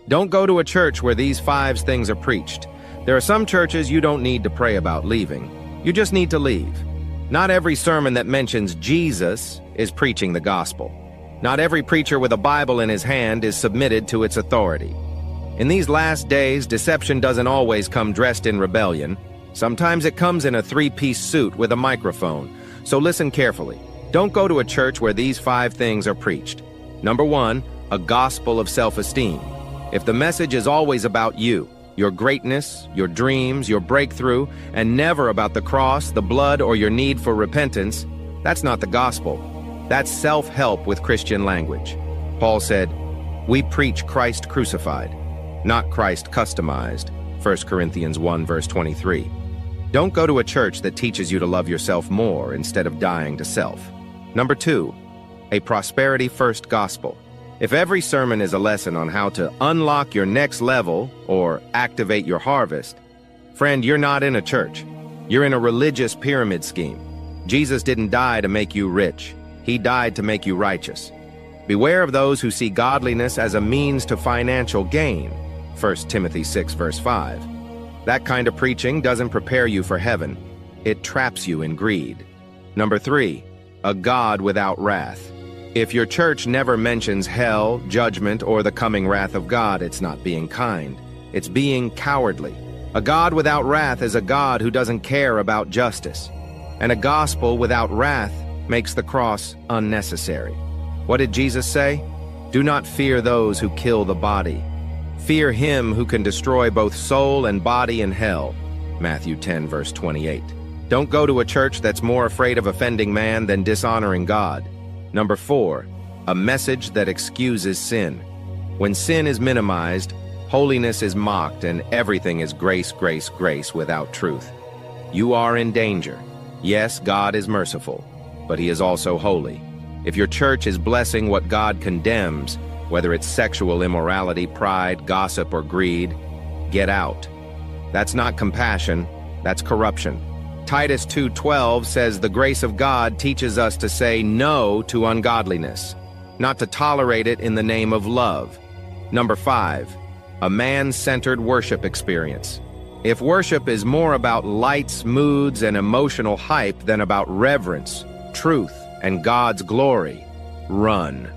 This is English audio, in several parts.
Don't go to a church where these 5 things are preached. There are some churches you don't need to pray about leaving. You just need to leave. Not every sermon that mentions Jesus is preaching the gospel. Not every preacher with a Bible in his hand is submitted to its authority. In these last days, deception doesn't always come dressed in rebellion. Sometimes it comes in a 3-piece suit with a microphone. So listen carefully. Don't go to a church where these 5 things are preached. Number 1, a gospel of self-esteem. If the message is always about you, your greatness, your dreams, your breakthrough, and never about the cross, the blood, or your need for repentance, that's not the gospel. That's self-help with Christian language. Paul said, "We preach Christ crucified, not Christ customized." 1 Corinthians 1 verse 23. Don't go to a church that teaches you to love yourself more instead of dying to self. Number 2, a prosperity-first gospel. If every sermon is a lesson on how to unlock your next level or activate your harvest, friend, you're not in a church. You're in a religious pyramid scheme. Jesus didn't die to make you rich. He died to make you righteous. Beware of those who see godliness as a means to financial gain. 1 Timothy 6 verse 5. That kind of preaching doesn't prepare you for heaven. It traps you in greed. Number 3, a God without wrath. If your church never mentions hell, judgment, or the coming wrath of God, it's not being kind. It's being cowardly. A God without wrath is a God who doesn't care about justice. And a gospel without wrath makes the cross unnecessary. What did Jesus say? Do not fear those who kill the body. Fear him who can destroy both soul and body in hell. Matthew 10 verse 28. Don't go to a church that's more afraid of offending man than dishonoring God. Number 4, a message that excuses sin. When sin is minimized, holiness is mocked, and everything is grace, grace, grace without truth. You are in danger. Yes, God is merciful, but he is also holy. If your church is blessing what God condemns, whether it's sexual immorality, pride, gossip, or greed, get out. That's not compassion, that's corruption. Titus 2:12 says the grace of God teaches us to say no to ungodliness, not to tolerate it in the name of love. Number 5, a man-centered worship experience. If worship is more about lights, moods, and emotional hype than about reverence, truth, and God's glory, run.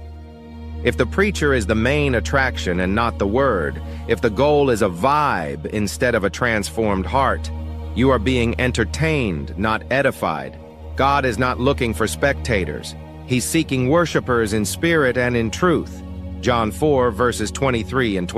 If the preacher is the main attraction and not the word, if the goal is a vibe instead of a transformed heart, you are being entertained, not edified. God is not looking for spectators. He's seeking worshipers in spirit and in truth. John 4 verses 23 and 24.